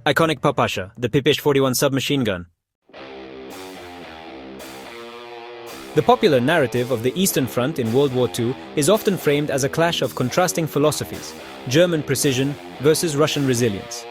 Iconic Papasha, the PPSh-41 submachine gun. The popular narrative of the Eastern Front in World War II is often framed as a clash of contrasting philosophies, German precision versus Russian resilience.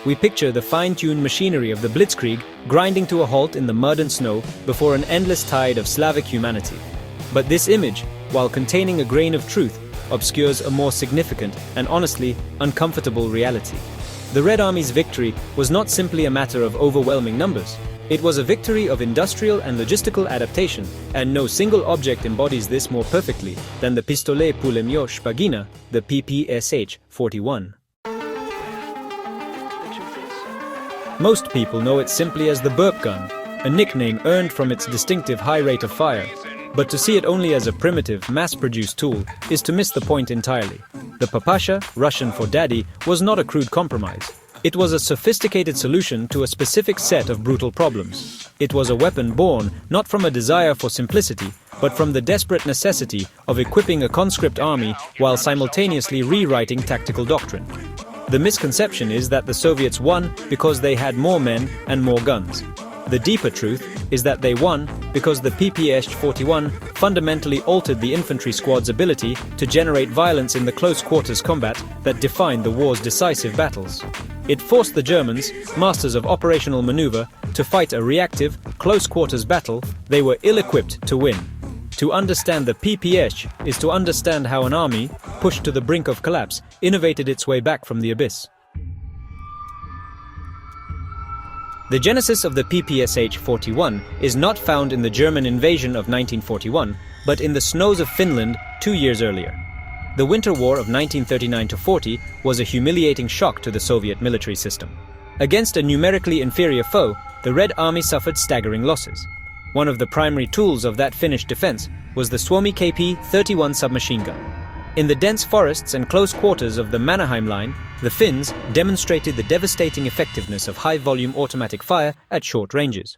We picture the fine-tuned machinery of the Blitzkrieg grinding to a halt in the mud and snow before an endless tide of Slavic humanity. But this image, while containing a grain of truth, obscures a more significant and honestly uncomfortable reality. The Red Army's victory was not simply a matter of overwhelming numbers. It was a victory of industrial and logistical adaptation, and no single object embodies this more perfectly than the Pistolet-Pulemyot Shpagina, the PPSh-41. Most people know it simply as the burp gun, a nickname earned from its distinctive high rate of fire. But to see it only as a primitive, mass-produced tool is to miss the point entirely. The Papasha, Russian for daddy, was not a crude compromise. It was a sophisticated solution to a specific set of brutal problems. It was a weapon born not from a desire for simplicity, but from the desperate necessity of equipping a conscript army while simultaneously rewriting tactical doctrine. The misconception is that the Soviets won because they had more men and more guns. The deeper truth is that they won because the PPSh-41 fundamentally altered the infantry squad's ability to generate violence in the close-quarters combat that defined the war's decisive battles. It forced the Germans, masters of operational maneuver, to fight a reactive, close-quarters battle they were ill-equipped to win. To understand the PPSh is to understand how an army, pushed to the brink of collapse, innovated its way back from the abyss. The genesis of the PPSh-41 is not found in the German invasion of 1941, but in the snows of Finland 2 years earlier. The Winter War of 1939-40 was a humiliating shock to the Soviet military system. Against a numerically inferior foe, the Red Army suffered staggering losses. One of the primary tools of that Finnish defense was the Suomi KP-31 submachine gun. In the dense forests and close quarters of the Mannerheim Line, the Finns demonstrated the devastating effectiveness of high-volume automatic fire at short ranges.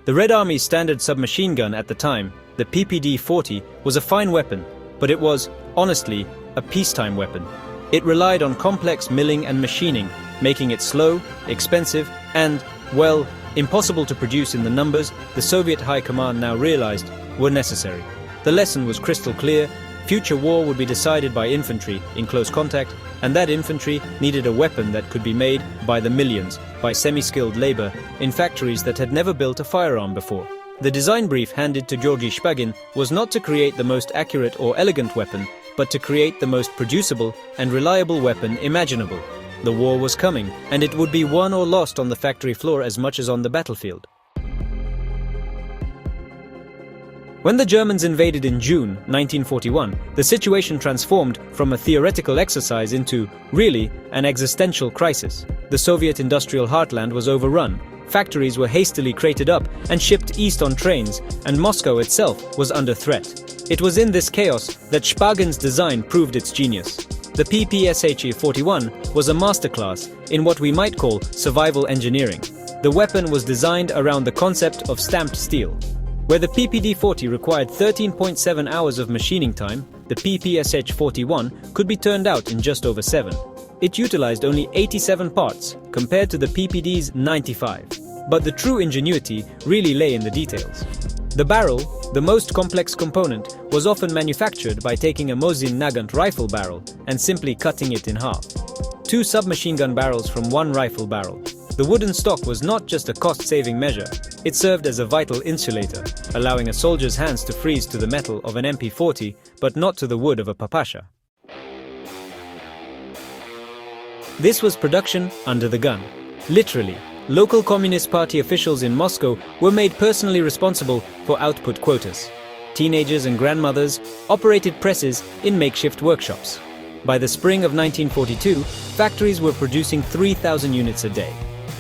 The Red Army's standard submachine gun at the time, the PPD-40, was a fine weapon, but it was, honestly, a peacetime weapon. It relied on complex milling and machining, making it slow, expensive, and, well, impossible to produce in the numbers the Soviet High Command now realized were necessary. The lesson was crystal clear: future war would be decided by infantry in close contact, and that infantry needed a weapon that could be made by the millions, by semi-skilled labor, in factories that had never built a firearm before. The design brief handed to Georgy Shpagin was not to create the most accurate or elegant weapon, but to create the most producible and reliable weapon imaginable. The war was coming, and it would be won or lost on the factory floor as much as on the battlefield. When the Germans invaded in June 1941, the situation transformed from a theoretical exercise into, really, an existential crisis. The Soviet industrial heartland was overrun, factories were hastily crated up and shipped east on trains, and Moscow itself was under threat. It was in this chaos that Shpagin's design proved its genius. The PPSh-41 was a masterclass in what we might call survival engineering. The weapon was designed around the concept of stamped steel. Where the PPD-40 required 13.7 hours of machining time, the PPSh-41 could be turned out in just over 7. It utilized only 87 parts, compared to the PPD's 95. But the true ingenuity really lay in the details. The barrel, the most complex component, was often manufactured by taking a Mosin Nagant rifle barrel and simply cutting it in half. 2 submachine gun barrels from 1 rifle barrel. The wooden stock was not just a cost-saving measure, it served as a vital insulator, allowing a soldier's hands to freeze to the metal of an MP40, but not to the wood of a Papasha. This was production under the gun. Literally, local Communist Party officials in Moscow were made personally responsible for output quotas. Teenagers and grandmothers operated presses in makeshift workshops. By the spring of 1942, factories were producing 3,000 units a day.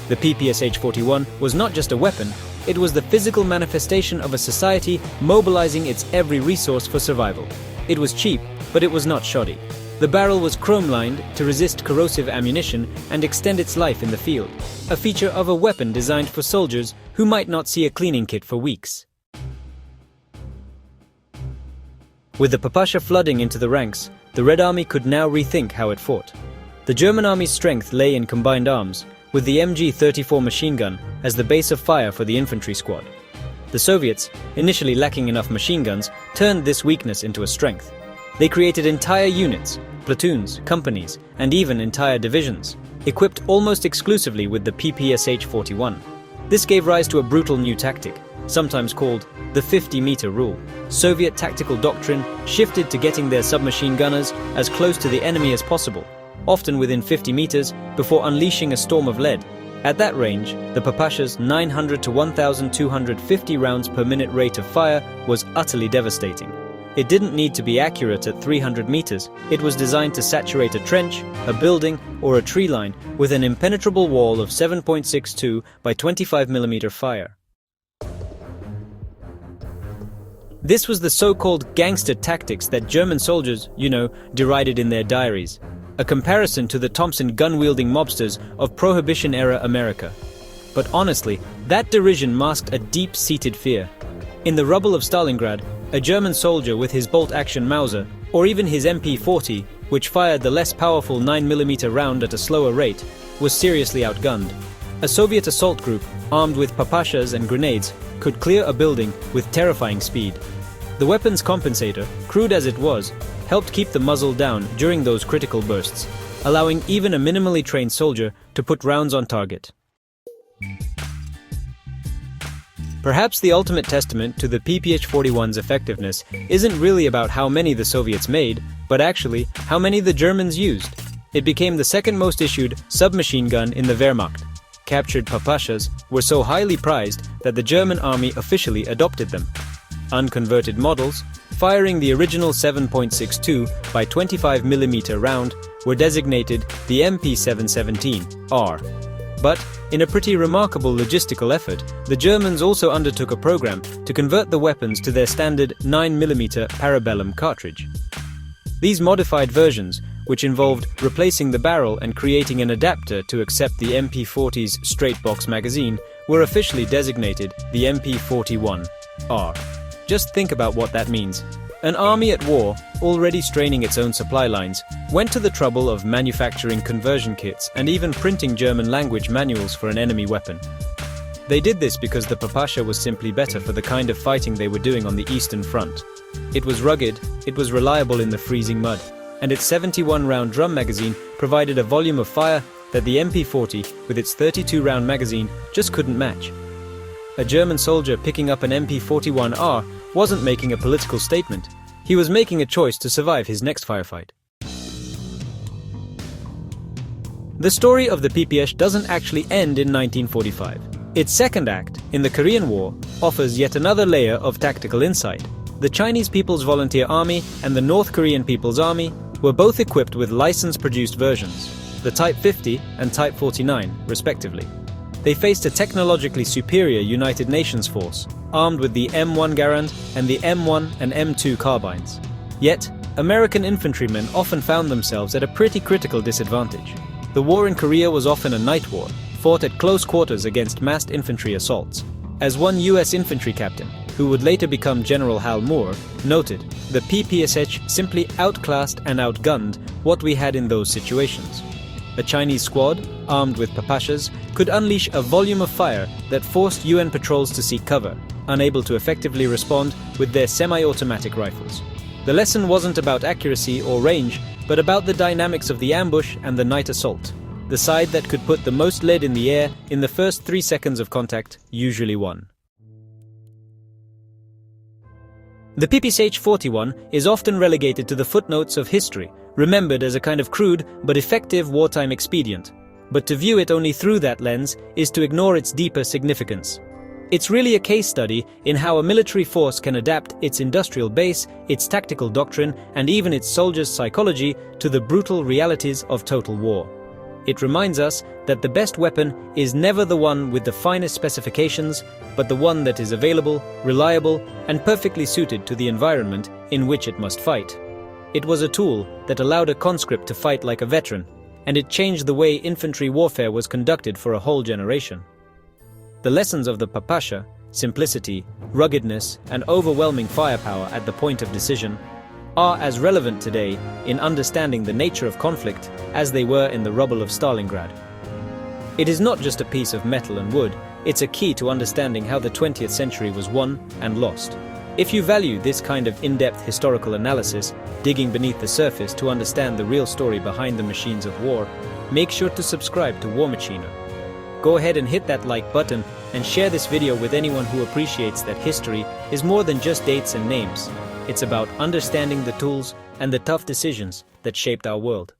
The PPSh-41 was not just a weapon, it was the physical manifestation of a society mobilizing its every resource for survival. It was cheap, but it was not shoddy. The barrel was chrome-lined to resist corrosive ammunition and extend its life in the field, a feature of a weapon designed for soldiers who might not see a cleaning kit for weeks. With the Papasha flooding into the ranks, the Red Army could now rethink how it fought. The German army's strength lay in combined arms, with the MG-34 machine gun as the base of fire for the infantry squad. The Soviets, initially lacking enough machine guns, turned this weakness into a strength. They created entire units, platoons, companies, and even entire divisions, equipped almost exclusively with the PPSh-41. This gave rise to a brutal new tactic, sometimes called the 50-meter rule. Soviet tactical doctrine shifted to getting their submachine gunners as close to the enemy as possible, often within 50 meters, before unleashing a storm of lead. At that range, the Papasha's 900 to 1,250 rounds per minute rate of fire was utterly devastating. It didn't need to be accurate at 300 meters. It was designed to saturate a trench, a building, or a tree line with an impenetrable wall of 7.62 by 25 millimeter fire. This was the so-called gangster tactics that German soldiers, derided in their diaries. A comparison to the Thompson gun-wielding mobsters of Prohibition-era America. But honestly, that derision masked a deep-seated fear. In the rubble of Stalingrad, a German soldier with his bolt-action Mauser, or even his MP-40, which fired the less powerful 9mm round at a slower rate, was seriously outgunned. A Soviet assault group, armed with Papashas and grenades, could clear a building with terrifying speed. The weapon's compensator, crude as it was, helped keep the muzzle down during those critical bursts, allowing even a minimally trained soldier to put rounds on target. Perhaps the ultimate testament to the PPSh-41's effectiveness isn't really about how many the Soviets made, but actually how many the Germans used. It became the second most issued submachine gun in the Wehrmacht. Captured Papashas were so highly prized that the German army officially adopted them. Unconverted models, firing the original 7.62 by 25 mm round, were designated the MP-717R. But, in a pretty remarkable logistical effort, the Germans also undertook a program to convert the weapons to their standard 9mm parabellum cartridge. These modified versions, which involved replacing the barrel and creating an adapter to accept the MP-40's straight-box magazine, were officially designated the MP-41R. Just think about what that means. An army at war, already straining its own supply lines, went to the trouble of manufacturing conversion kits and even printing German language manuals for an enemy weapon. They did this because the Papasha was simply better for the kind of fighting they were doing on the Eastern Front. It was rugged, it was reliable in the freezing mud, and its 71-round drum magazine provided a volume of fire that the MP-40, with its 32-round magazine, just couldn't match. A German soldier picking up an MP-41R wasn't making a political statement. He was making a choice to survive his next firefight. The story of the PPSh doesn't actually end in 1945. Its second act, in the Korean War, offers yet another layer of tactical insight. The Chinese People's Volunteer Army and the North Korean People's Army were both equipped with license-produced versions, the Type 50 and Type 49, respectively. They faced a technologically superior United Nations force, armed with the M1 Garand and the M1 and M2 carbines. Yet, American infantrymen often found themselves at a pretty critical disadvantage. The war in Korea was often a night war, fought at close quarters against massed infantry assaults. As one US infantry captain, who would later become General Hal Moore, noted, the PPSh simply outclassed and outgunned what we had in those situations. A Chinese squad, armed with Papashas, could unleash a volume of fire that forced UN patrols to seek cover, unable to effectively respond with their semi-automatic rifles. The lesson wasn't about accuracy or range, but about the dynamics of the ambush and the night assault. The side that could put the most lead in the air in the first 3 seconds of contact usually won. The PPSh-41 is often relegated to the footnotes of history, remembered as a kind of crude but effective wartime expedient. But to view it only through that lens is to ignore its deeper significance. It's really a case study in how a military force can adapt its industrial base, its tactical doctrine, and even its soldiers' psychology to the brutal realities of total war. It reminds us that the best weapon is never the one with the finest specifications, but the one that is available, reliable, and perfectly suited to the environment in which it must fight. It was a tool that allowed a conscript to fight like a veteran, and it changed the way infantry warfare was conducted for a whole generation. The lessons of the Papasha, simplicity, ruggedness, and overwhelming firepower at the point of decision, are as relevant today in understanding the nature of conflict as they were in the rubble of Stalingrad. It is not just a piece of metal and wood, it's a key to understanding how the 20th century was won and lost. If you value this kind of in-depth historical analysis, digging beneath the surface to understand the real story behind the machines of war, make sure to subscribe to War Machina. Go ahead and hit that like button and share this video with anyone who appreciates that history is more than just dates and names. It's about understanding the tools and the tough decisions that shaped our world.